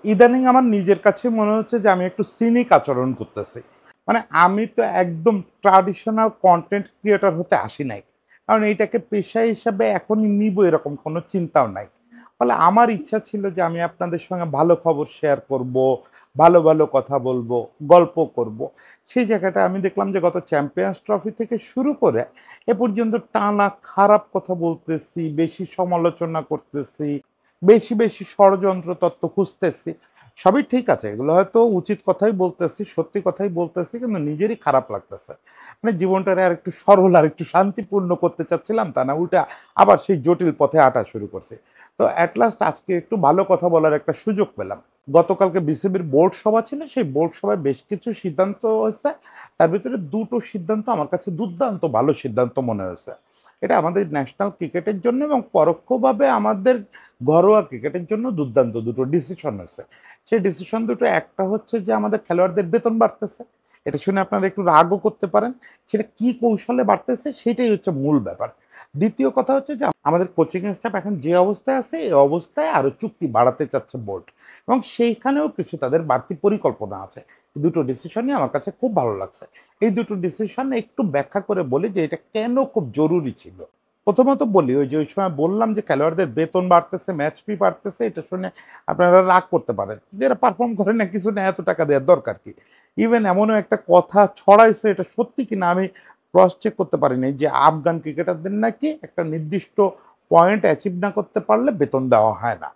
ইদানিং আমার নিজের কাছে মনে হচ্ছে যে আমি একটু সিনিক আচরণ করতেছি। মানে আমি তো একদম ট্র্যাডিশনাল কনটেন্ট ক্রিয়েটর হতে আসি নাই। কারণ এইটাকে পেশা হিসাবে এখনই নিবো এরকম কোনো চিন্তাও নাই। ফলে আমার ইচ্ছা ছিল যে আমি আপনাদের সঙ্গে ভালো খবর শেয়ার করব, ভালো, ভালো কথা বলবো, গল্প করব। সেই জায়গাটা আমি দেখলাম যে গত চ্যাম্পিয়ন্স ট্রফি থেকে শুরু করে এ পর্যন্ত টানা খারাপ কথা বলতেছি, বেশি সমালোচনা করতেছি, বেশি ষড়যন্ত্র তত্ত্ব খুঁজতেছি। সবই ঠিক আছে। এগুলো হয়তো উচিত কথাই বলতেছি, সত্যি কথাই বলতেছি, কিন্তু নিজেরই খারাপ লাগতেছে। মানে জীবনটারে আরেকটু সরল আরেকটু শান্তিপূর্ণ করতে চাচ্ছিলাম, তা না উল্টা আবার সেই জটিল পথে হাঁটা শুরু করছি। তো এট লাস্ট আজকে একটু ভালো কথা বলার একটা সুযোগ পেলাম। গতকালকে বিসিবির বোর্ড সভা ছিল, সেই বোর্ড সভায় বেশ কিছু সিদ্ধান্ত হয়েছে। তার ভিতরে ২ টো সিদ্ধান্ত আমার কাছে দুর্দান্ত ভালো সিদ্ধান্ত মনে হয়েছে। এটা আমাদের ন্যাশনাল ক্রিকেটের জন্য এবং পরোক্ষভাবে আমাদের ঘরোয়া ক্রিকেটের জন্য দুর্দান্ত ২ টো ডিসিশন হয়েছে। সেই ডিসিশন দুটো একটা হচ্ছে যে আমাদের খেলোয়াড়দের বেতন বাড়তেছে। এটা শুনে আপনারা একটু রাগও করতে পারেন। সেটা কি কৌশলে বাড়তেছে সেটাই হচ্ছে মূল ব্যাপার। দ্বিতীয় কথা হচ্ছে যে আমাদের কোচিং স্টাফ এখন যে অবস্থায় আছে এই অবস্থায় আরো চুক্তি বাড়াতে চাচ্ছে বোর্ড এবং সেইখানেও কিছু তাদের বাড়তি পরিকল্পনা আছে। দুটো ডিসিশনই আমার কাছে খুব ভালো লাগছে। এই দুটো ডিসিশন একটু ব্যাখ্যা করে বলি যে এটা কেন খুব জরুরি ছিল। প্রথমত বলি ওই যে ওই সময় বললাম যে খেলোয়াড়দের বেতন বাড়তেছে, ম্যাচ ফি বাড়তেছে, এটা শুনে আপনারা রাগ করতে পারেন যে এরা পারফর্ম করে না কিছু না, এত টাকা দেওয়ার দরকার কি? ইভেন এমনও একটা কথা ছড়াইছে, এটা সত্যি কিনা আমি ক্রস চেক করতে পারিনি, যে আফগান ক্রিকেটারদের নাকি একটা নির্দিষ্ট পয়েন্ট অ্যাচিভ না করতে পারলে বেতন দেওয়া হয় না।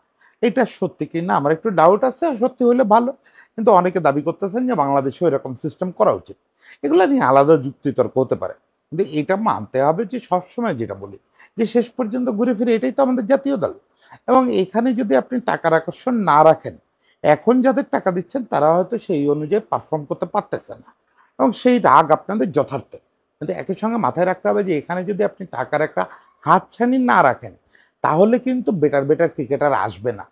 এটা সত্যি কি না আমার একটু ডাউট আছে, সত্যি হলে ভালো। কিন্তু অনেকে দাবি করতেছেন যে বাংলাদেশেও এরকম সিস্টেম করা উচিত। এগুলো নিয়ে আলাদা যুক্তিতর্ক হতে পারে, কিন্তু এটা মানতে হবে যে সবসময় যেটা বলি যে শেষ পর্যন্ত ঘুরে ফিরে এটাই তো আমাদের জাতীয় দল। এবং এখানে যদি আপনি টাকার আকর্ষণ না রাখেন, এখন যাদের টাকা দিচ্ছেন তারা হয়তো সেই অনুযায়ী পারফর্ম করতে পারতেছে না, এবং সেই রাগ আপনাদের যথার্থ। কিন্তু একই সঙ্গে মাথায় রাখতে হবে যে এখানে যদি আপনি টাকার একটা হাতছানি না রাখেন, তাহলে কিন্তু বেটার বেটার ক্রিকেটার আসবে না।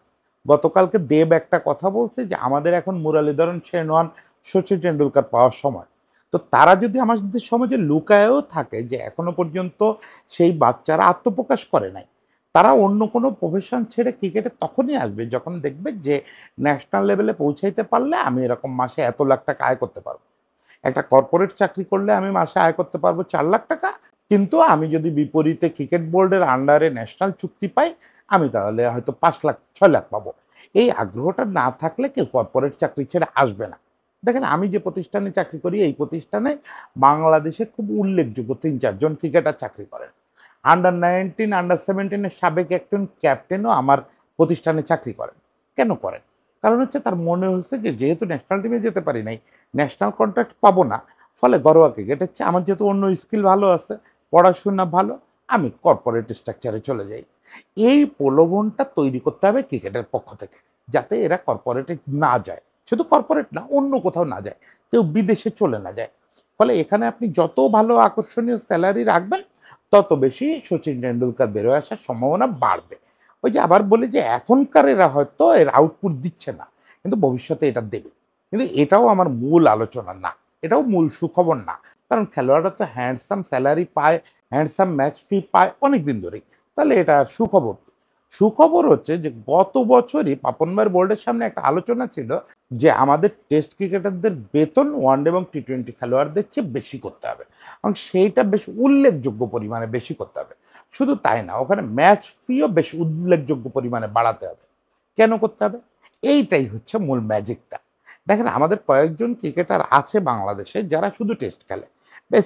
গতকালকে দেব একটা কথা বলছে যে আমাদের এখন মুরালীধরন, শেনওয়ান, সচিন টেন্ডুলকার পাওয়ার সময়। তো তারা যদি আমাদের সমাজে লুকায়েও থাকে যে এখনো পর্যন্ত সেই বাচ্চারা আত্মপ্রকাশ করে নাই, তারা অন্য কোনো প্রফেশন ছেড়ে ক্রিকেটে তখনই আসবে যখন দেখবে যে ন্যাশনাল লেভেলে পৌঁছাইতে পারলে আমি এরকম মাসে এত লাখ টাকা আয় করতে পারবো। একটা কর্পোরেট চাকরি করলে আমি মাসে আয় করতে পারবো ৪ লাখ টাকা, কিন্তু আমি যদি বিপরীতে ক্রিকেট বোর্ডের আন্ডারে ন্যাশনাল চুক্তি পাই, আমি তাহলে হয়তো ৫ লাখ ৬ লাখ পাবো। এই আগ্রহটা না থাকলে কেউ কর্পোরেট চাকরি ছেড়ে আসবে না। দেখেন আমি যে প্রতিষ্ঠানে চাকরি করি এই প্রতিষ্ঠানে বাংলাদেশের খুব উল্লেখযোগ্য ৩-৪ জন ক্রিকেটার চাকরি করেন। আন্ডার ১৯, আন্ডার ১৭-এর সাবেক একজন ক্যাপ্টেনও আমার প্রতিষ্ঠানে চাকরি করেন। কেন করেন? কারণ হচ্ছে তার মনে হচ্ছে যে যেহেতু ন্যাশনাল টিমে যেতে পারি নাই, ন্যাশনাল কন্ট্রাক্ট পাবো না, ফলে ঘরোয়া ক্রিকেটের চেয়ে আমার যেহেতু অন্য স্কিল ভালো আছে, পড়াশোনা ভালো, আমি কর্পোরেট স্ট্রাকচারে চলে যাই। এই প্রলোভনটা তৈরি করতে হবে ক্রিকেটের পক্ষ থেকে, যাতে এরা কর্পোরেটে না যায়। শুধু কর্পোরেট না, অন্য কোথাও না যায়, কেউ বিদেশে চলে না যায়। ফলে এখানে আপনি যত ভালো আকর্ষণীয় স্যালারি রাখবেন, তত বেশি সচিন টেন্ডুলকার বেরোয় আসার সম্ভাবনা বাড়বে। ওই যে আবার বলি যে এখনকার এরা হয়তো এর আউটপুট দিচ্ছে না, কিন্তু ভবিষ্যতে এটা দেবে। কিন্তু এটাও আমার মূল আলোচনা না, এটাও মূল সুখবর না। কারণ খেলোয়াড়রা তো হ্যান্ডসাম স্যালারি পায়, হ্যান্ডসাম ম্যাচ ফি পায় অনেক দিন ধরেই। তাহলে এটা আর সুখবর কি? সুখবর হচ্ছে যে গত বছরই পাপন ভাইয়ের বোর্ডের সামনে একটা আলোচনা ছিল যে আমাদের টেস্ট ক্রিকেটারদের বেতন ওয়ানডে এবং টি-20 খেলোয়াড়দের চেয়ে বেশি করতে হবে, এবং সেইটা বেশ উল্লেখযোগ্য পরিমাণে বেশি করতে হবে। শুধু তাই না, ওখানে ম্যাচ ফিও বেশ উল্লেখযোগ্য পরিমাণে বাড়াতে হবে। কেন করতে হবে? এইটাই হচ্ছে মূল ম্যাজিকটা। দেখেন আমাদের কয়েকজন ক্রিকেটার আছে বাংলাদেশে যারা শুধু টেস্ট খেলে,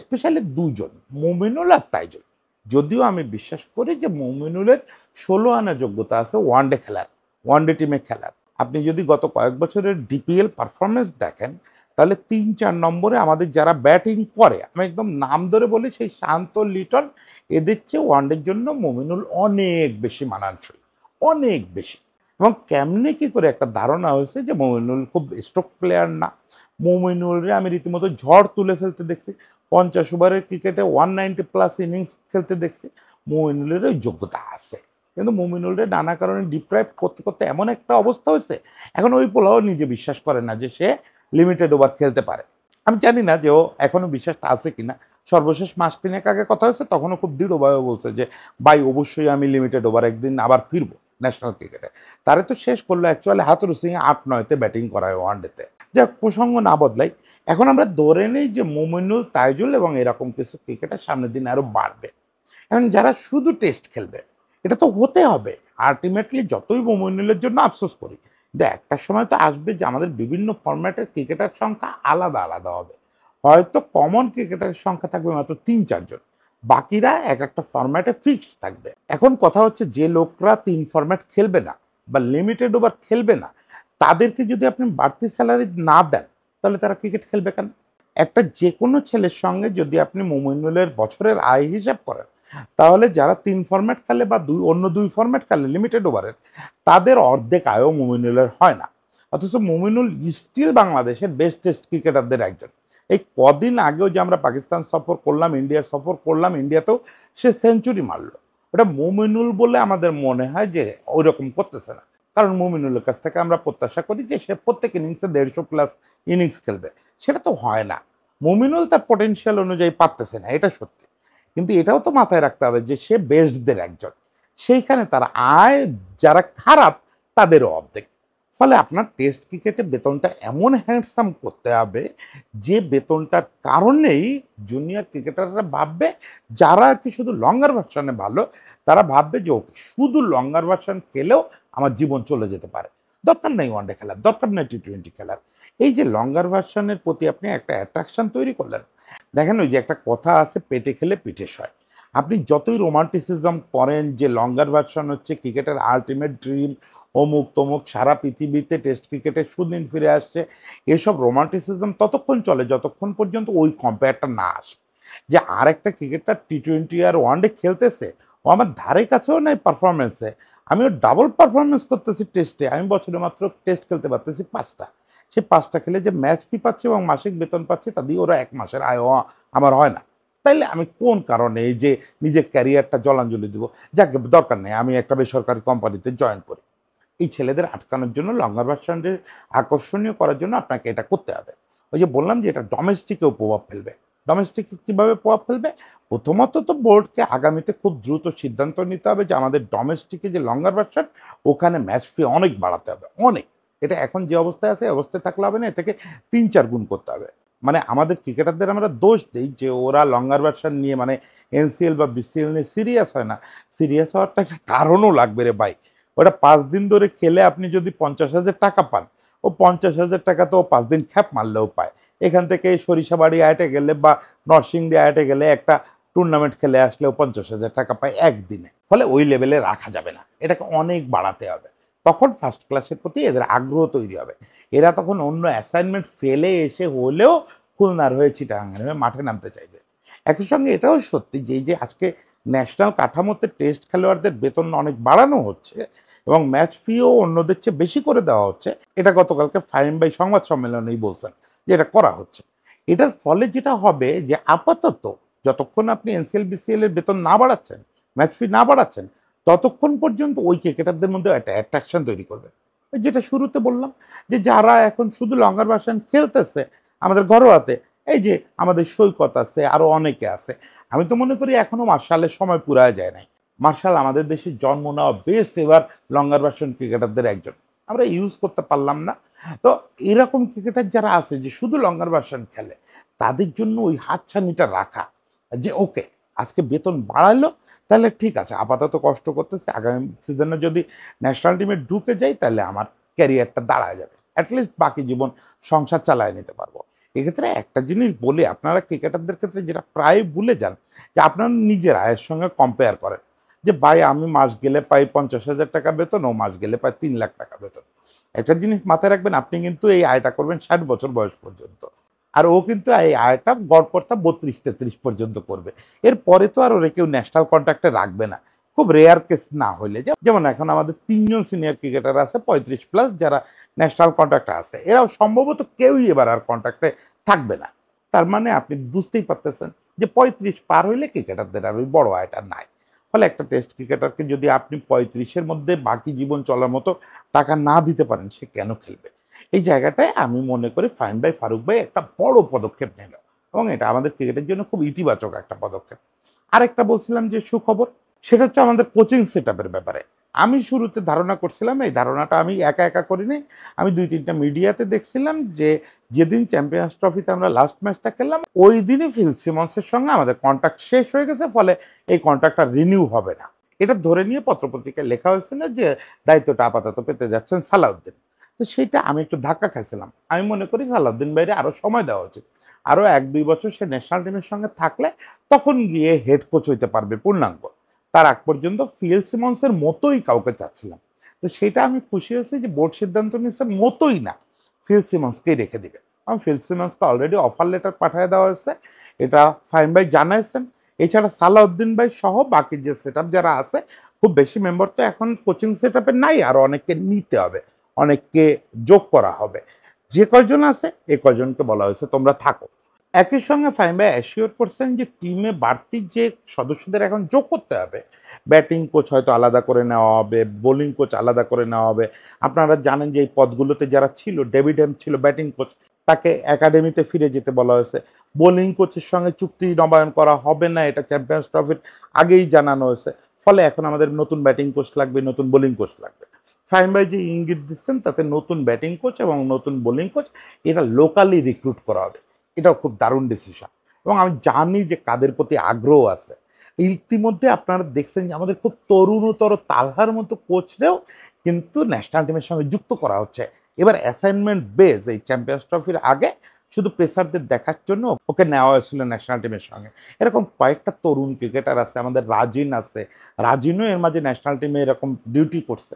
স্পেশালি ২ জন, মুমিনুল আর তাইজুল। যদিও আমি বিশ্বাস করি যে মুমিনুলের ১৬ আনা যোগ্যতা আছে ওয়ানডে খেলার, ওয়ানডে টিমে খেলার। আপনি যদি গত কয়েক বছরের ডিপিএল পারফরমেন্স দেখেন, তাহলে ৩-৪ নম্বরে আমাদের যারা ব্যাটিং করে, আমি একদম নাম ধরে বলি, সেই শান্ত, লিটন, এদের চেয়ে ওয়ানডের জন্য মুমিনুল অনেক বেশি মানানসই, অনেক বেশি। এবং কেমনে কি করে একটা ধারণা হয়েছে যে মমিনুল খুব স্ট্রোক প্লেয়ার না। মমিনুলরে আমি রীতিমতো ঝড় তুলে ফেলতে দেখছি, ৫০ ওভারের ক্রিকেটে 190+ ইনিংস খেলতে দেখছি। মমিনুলের ওই যোগ্যতা আছে, কিন্তু মমিনুলরে নানা কারণে ডিপ্রাইভ করতে করতে এমন একটা অবস্থা হয়েছে, এখন ওই পোলাও নিজে বিশ্বাস করে না যে সে লিমিটেড ওভার খেলতে পারে। আমি জানি না যে ও এখনো বিশ্বাসটা আছে কিনা। সর্বশেষ মাস ৩ আগে কথা হয়েছে, তখনও খুব দৃঢ়ভাবে বলছে যে ভাই অবশ্যই আমি লিমিটেড ওভার একদিন আবার ফিরবো। ন্যাশনাল ক্রিকেটে। তারে তো শেষ করলো অ্যাকচুয়ালি হাথুরু সিং ৮-৯-তে ব্যাটিং করায় ওয়ানডেতে। যাক, প্রসঙ্গ না বদলাই, এখন আমরা ধরে নেই যে মোমিনুল, তাইজুল এবং এরকম কিছু ক্রিকেটার সামনের দিনে আরও বাড়বে। এখন যারা শুধু টেস্ট খেলবে, এটা তো হতে হবে। আলটিমেটলি যতই মোমিনুলের জন্য আফসোস করি, কিন্তু একটা সময় তো আসবে যে আমাদের বিভিন্ন ফরম্যাটের ক্রিকেটার সংখ্যা আলাদা আলাদা হবে। হয়তো কমন ক্রিকেটারের সংখ্যা থাকবে মাত্র ৩-৪ জন, বাকিরা এক একটা ফরম্যাটে ফিক্সড থাকবে। এখন কথা হচ্ছে, যে লোকরা ৩ ফরম্যাট খেলবে না বা লিমিটেড ওভার খেলবে না, তাদেরকে যদি আপনি বাড়তি স্যালারি না দেন, তাহলে তারা ক্রিকেট খেলবে কেন? একটা যে কোনো ছেলের সঙ্গে যদি আপনি মোমিনুলের বছরের আয় হিসাব করেন, তাহলে যারা ৩ ফরম্যাট খেলে বা অন্য ২ ফরম্যাট খেলে লিমিটেড ওভারের, তাদের অর্ধেক আয়ও মোমিনুলের হয় না। অথচ মোমিনুল স্টিল বাংলাদেশের বেস্ট টেস্ট ক্রিকেটারদের একজন। এই কদিন আগেও যে আমরা পাকিস্তান সফর করলাম, ইন্ডিয়া সফর করলাম, ইন্ডিয়াতেও সে সেঞ্চুরি মারলো। ওটা মোমিনুল বলে আমাদের মনে হয় যে ওই রকম করতেছে না, কারণ মোমিনুলের কাছ থেকে আমরা প্রত্যাশা করি যে সে প্রত্যেক ইনিংসে 150+ ইনিংস খেলবে। সেটা তো হয় না। মোমিনুল তার পটেনশিয়াল অনুযায়ী পারতেছে না, এটা সত্যি। কিন্তু এটাও তো মাথায় রাখতে হবে যে সে বেস্টদের একজন। সেইখানে তার আয় যারা খারাপ তাদেরও অর্ধেক। ফলে আপনার টেস্ট ক্রিকেটে বেতনটা এমন হ্যান্ডসাম করতে হবে যে বেতনটার কারণেই জুনিয়র ক্রিকেটাররা ভাববে, যারা আর কি শুধু লঙ্গার ভার্সনে ভালো, তারা ভাববে যে ওকে শুধু লঙ্গার ভার্সন খেলেও আমার জীবন চলে যেতে পারে। দরকার নেই ওয়ানডে খেলার, দরকার নেই টি-20 খেলার। এই যে লঙ্গার ভার্সনের প্রতি আপনি একটা অ্যাট্রাকশন তৈরি করলেন। দেখেন, ওই যে একটা কথা আছে, পেটে খেলে পিঠে সয়। আপনি যতই রোমান্টিসিজম করেন যে লঙ্গার ভার্সন হচ্ছে ক্রিকেটের আলটিমেট ড্রিম, অমুক তমুক, সারা পৃথিবীতে টেস্ট ক্রিকেটের সুদিন ফিরে আসছে, এসব রোমান্টিসিজম ততক্ষণ চলে যতক্ষণ পর্যন্ত ওই কম্পেয়ারটা না আসে যে আরেকটা ক্রিকেটার টি-20 আর ওয়ানডে খেলতেছে, ও আমার ধারে কাছেও নাই পারফরমেন্সে, আমিও ডাবল পারফরমেন্স করতেছি টেস্টে। আমি বছরে মাত্র টেস্ট খেলতে পারতেছি 5টা। সে 5টা খেলে যে ম্যাচ ফি পাচ্ছি এবং মাসিক বেতন পাচ্ছি, তা দিয়ে ওরা 1 মাসের আয় আমার হয় না। তাইলে আমি কোন কারণে এই যে নিজের ক্যারিয়ারটা জলাঞ্জলি দিব? যাক, দরকার নেই, আমি একটা বেসরকারি কোম্পানিতে জয়েন করি। এই ছেলেদের আটকানোর জন্য, লঙ্গার ভার্সনদের আকর্ষণীয় করার জন্য আপনাকে এটা করতে হবে। ওই যে বললাম যে এটা ডোমেস্টিকেও প্রভাব ফেলবে। ডোমেস্টিকে কীভাবে প্রভাব ফেলবে? প্রথমত তো বোর্ডকে আগামীতে খুব দ্রুত সিদ্ধান্ত নিতে হবে যে আমাদের ডোমেস্টিকে যে লঙ্গার ভার্সন, ওখানে ম্যাচ ফি অনেক বাড়াতে হবে, অনেক। এটা এখন যে অবস্থায় আছে, অবস্থায় থাকলে হবে না, এ থেকে ৩-৪ গুণ করতে হবে। মানে আমাদের ক্রিকেটারদের আমরা দোষ দিই যে ওরা লঙ্গার ভার্সন নিয়ে, মানে এনসিএল বা বিসিএল নিয়ে সিরিয়াস হয় না। সিরিয়াস হওয়ারটা একটা কারণও লাগবে রে ভাই। ওটা 5 দিন ধরে খেলে আপনি যদি 50,000 টাকা পান, ও 50,000 টাকা তো 5 দিন খ্যাপ মারলেও পায়। এখান থেকে সরিষাবাড়ি আয়াটে গেলে বা নরসিংদী আয়াটে গেলে একটা টুর্নামেন্ট খেলে আসলেও 50,000 টাকা পায় একদিনে। ফলে ওই লেভেলে রাখা যাবে না, এটাকে অনেক বাড়াতে হবে। তখন ফার্স্ট ক্লাসের প্রতি এদের আগ্রহ তৈরি হবে। এরা তখন অন্য অ্যাসাইনমেন্ট ফেলে এসে হলেও খুলনার হয়ে চিটাগাঙের হয়ে মাঠে নামতে চাইবে। একই সঙ্গে এটাও সত্যি যে এই যে আজকে ন্যাশনাল কাঠামোতে টেস্ট খেলোয়াড়দের বেতন অনেক বাড়ানো হচ্ছে এবং ম্যাচ ফিও অন্যদের চেয়ে বেশি করে দেওয়া হচ্ছে, এটা গতকালকে ফাহিম ভাই সংবাদ সম্মেলনেই বলছেন যে এটা করা হচ্ছে। এটার ফলে যেটা হবে যে আপাতত যতক্ষণ আপনি এনসিএল বিসিএল এর বেতন না বাড়াচ্ছেন, ম্যাচ ফি না বাড়াচ্ছেন, ততক্ষণ পর্যন্ত ওই ক্রিকেটারদের মধ্যে একটা অ্যাট্রাকশন তৈরি করবে। যেটা শুরুতে বললাম যে যারা এখন শুধু লঙ্গার ভার্সন খেলতেছে আমাদের ঘরোয়াতে, এই যে আমাদের সৈকত আছে, আরও অনেকে আছে। আমি তো মনে করি এখনো মার্শালের সময় পুরায় যায় নাই। মার্শাল আমাদের দেশে জন্ম নেওয়া বেস্ট এবার লঙ্গার ভার্সন ক্রিকেটারদের একজন, আমরা ইউজ করতে পারলাম না। তো এরকম ক্রিকেটার যারা আছে যে শুধু লঙ্গার ভার্সন খেলে, তাদের জন্য ওই হাতছানিটা রাখা যে ওকে আজকে বেতন বাড়ালো, তাহলে ঠিক আছে, আপাতত কষ্ট করতেছে, আগামী সিজনে যদি ন্যাশনাল টিমে ঢুকে যাই তাহলে আমার ক্যারিয়ারটা দাঁড়ায় যাবে, অ্যাটলিস্ট বাকি জীবন সংসার চালায় নিতে পারবো। এক্ষেত্রে একটা জিনিস বলি, আপনারা ক্রিকেটারদের ক্ষেত্রে যেটা প্রায় ভুলে যান, যে আপনারা নিজের আয়ের সঙ্গে কম্পেয়ার করেন যে ভাই আমি মাস গেলে পাই 50,000 টাকা বেতন, ও মাস গেলে পাই 3 লাখ টাকা বেতন। একটা জিনিস মাথায় রাখবেন, আপনি কিন্তু এই আয়টা করবেন 60 বছর বয়স পর্যন্ত, আর ও কিন্তু এই আয়টা গড়পড়তা 32-33 পর্যন্ত করবে। এরপরে তো আর ওরে কেউ ন্যাশনাল কন্ট্রাক্টে রাখবে না, খুব রেয়ার কেস না হইলে। যেমন এখন আমাদের 3জন সিনিয়র ক্রিকেটার আছে 35+, যারা ন্যাশনাল কন্ট্রাক্টে আছে, এরাও সম্ভবত কেউই এবার আর কন্ট্রাক্টে থাকবে না। তার মানে আপনি বুঝতেই পারতেছেন যে 35 পার হইলে ক্রিকেটারদের আর ওই বড় আয়টা নাই। ফলে একটা টেস্ট ক্রিকেটারকে যদি আপনি 35-এর মধ্যে বাকি জীবন চলার মতো টাকা না দিতে পারেন, সে কেন খেলবে? এই জায়গাটায় আমি মনে করি ফাহিম ভাই, ফারুক ভাই একটা বড় পদক্ষেপ নিল এবং এটা আমাদের ক্রিকেটের জন্য খুব ইতিবাচক একটা পদক্ষেপ। আরেকটা বলছিলাম যে সুখবর, সেটা হচ্ছে আমাদের কোচিং সেট আপের ব্যাপারে। আমি শুরুতে ধারণা করছিলাম, এই ধারণাটা আমি একা একা করিনি, আমি ২-৩টা মিডিয়াতে দেখছিলাম যে যেদিন চ্যাম্পিয়ন্স ট্রফিতে আমরা লাস্ট ম্যাচটা খেললাম ওই দিনই ফিল সিমন্সের সঙ্গে আমাদের কন্ট্রাক্ট শেষ হয়ে গেছে, ফলে এই কন্ট্রাক্টটা রিনিউ হবে না। এটা ধরে নিয়ে পত্রপত্রিকায় লেখা হয়েছিল যে দায়িত্বটা আপাতত পেতে যাচ্ছেন সালাউদ্দিন। তো সেইটা আমি একটু ধাক্কা খাইছিলাম। আমি মনে করি সালাউদ্দিন ভাইরে আরও সময় দেওয়া উচিত। আরও ১-২ বছর সে ন্যাশনাল টিমের সঙ্গে থাকলে তখন গিয়ে হেড কোচ হইতে পারবে পূর্ণাঙ্গ। তার আগ পর্যন্ত ফিল সিমন্সের মতোই কাউকে চাচ্ছিলাম। তো সেটা আমি খুশি হয়েছি যে বোর্ড সিদ্ধান্ত নিচ্ছে মতোই না, ফিল সিমন্সকেই রেখে দিবে। কারণ ফিল সিমন্সকে অলরেডি অফার লেটার পাঠিয়ে দেওয়া হয়েছে, এটা ফাহিম ভাই জানাইছেন। এছাড়া সালাউদ্দিন ভাই সহ বাকি যে সেট যারা আছে, খুব বেশি মেম্বার তো এখন কোচিং সেট নাই, আর অনেককে নিতে হবে, অনেককে যোগ করা হবে। যে কয়জন আছে এই কয়জনকে বলা হয়েছে তোমরা থাকো। একই সঙ্গে ফাহিম ভাই অ্যাসিওর করছেন যে টিমে বাড়তি যে সদস্যদের এখন যোগ করতে হবে, ব্যাটিং কোচ হয়তো আলাদা করে নেওয়া হবে, বোলিং কোচ আলাদা করে নেওয়া হবে। আপনারা জানেন যে এই পদগুলোতে যারা ছিল, ডেভিড হেম ছিল ব্যাটিং কোচ, তাকে একাডেমিতে ফিরে যেতে বলা হয়েছে। বোলিং কোচের সঙ্গে চুক্তি নবায়ন করা হবে না, এটা চ্যাম্পিয়ন্স ট্রফির আগেই জানানো হয়েছে। ফলে এখন আমাদের নতুন ব্যাটিং কোচ লাগবে, নতুন বোলিং কোচ লাগবে। ফাহিম ভাই যে ইঙ্গিত দিচ্ছেন তাতে নতুন ব্যাটিং কোচ এবং নতুন বোলিং কোচ এটা লোকালি রিক্রুট করা হবে। এটাও খুব দারুণ ডিসিশন, এবং আমি জানি যে কাদের প্রতি আগ্রহ আছে। ইতিমধ্যে আপনারা দেখছেন যে আমাদের খুব তরুণতর তালহার মতো কোচরেও কিন্তু ন্যাশনাল টিমের সঙ্গে যুক্ত করা হচ্ছে। এবার অ্যাসাইনমেন্ট বেস এই চ্যাম্পিয়ন্স ট্রফির আগে শুধু পেসারদের দেখার জন্য ওকে নেওয়া হয়েছিল ন্যাশনাল টিমের সঙ্গে। এরকম কয়েকটা তরুণ ক্রিকেটার আছে, আমাদের রাজিন আছে, রাজিনও এর মাঝে ন্যাশনাল টিমে এরকম ডিউটি করছে।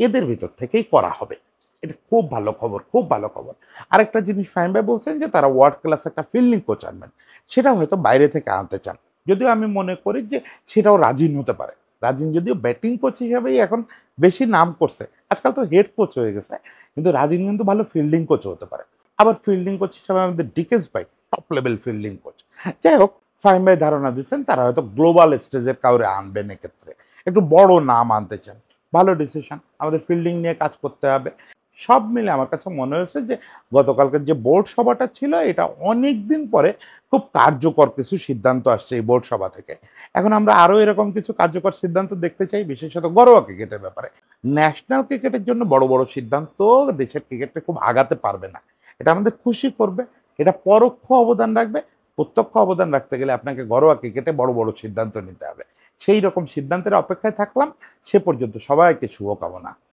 এদের ভিতর থেকেই করা হবে। এটা খুব ভালো খবর, খুব ভালো খবর। আরেকটা জিনিস ফাহিম ভাই বলছেন যে তারা ওয়ার্ল্ড ক্লাস একটা ফিল্ডিং কোচ আনবেন, সেটা হয়তো বাইরে থেকে আনতে চান। যদিও আমি মনে করি যে সেটাও রাজিন হতে পারে। রাজিন যদিও ব্যাটিং কোচ হিসাবেই এখন বেশি নাম করছে, আজকাল তো হেড কোচ হয়ে গেছে, কিন্তু রাজিন কিন্তু ভালো ফিল্ডিং কোচও হতে পারে। আবার ফিল্ডিং কোচ হিসাবে আমাদের ডিকেন্স ভাই টপ লেভেল ফিল্ডিং কোচ। যাই হোক, ফাহিম ভাই ধারণা দিচ্ছেন তারা হয়তো গ্লোবাল স্টেজের কাউরে আনবেন, এক্ষেত্রে একটু বড় নাম আনতে চান। ভালো ডিসিশন, আমাদের ফিল্ডিং নিয়ে কাজ করতে হবে। সব মিলে আমার কাছে মনে হয়েছে যে গতকালকের যে বোর্ড সভাটা ছিল এটা অনেক দিন পরে খুব কার্যকর কিছু সিদ্ধান্ত আসছে এই বোর্ড সভা থেকে। এখন আমরা আরও এরকম কিছু কার্যকর সিদ্ধান্ত দেখতে চাই, বিশেষত ঘরোয়া ক্রিকেটের ব্যাপারে। ন্যাশনাল ক্রিকেটের জন্য বড় বড় সিদ্ধান্ত দেশের ক্রিকেটে খুব আগাতে পারবে না, এটা আমাদের খুশি করবে, এটা পরোক্ষ অবদান রাখবে। প্রত্যক্ষ অবদান রাখতে গেলে আপনাকে ঘরোয়া ক্রিকেটে বড় বড় সিদ্ধান্ত নিতে হবে। সেই রকম সিদ্ধান্তের অপেক্ষায় থাকলাম। সে পর্যন্ত সবাইকে শুভকামনা।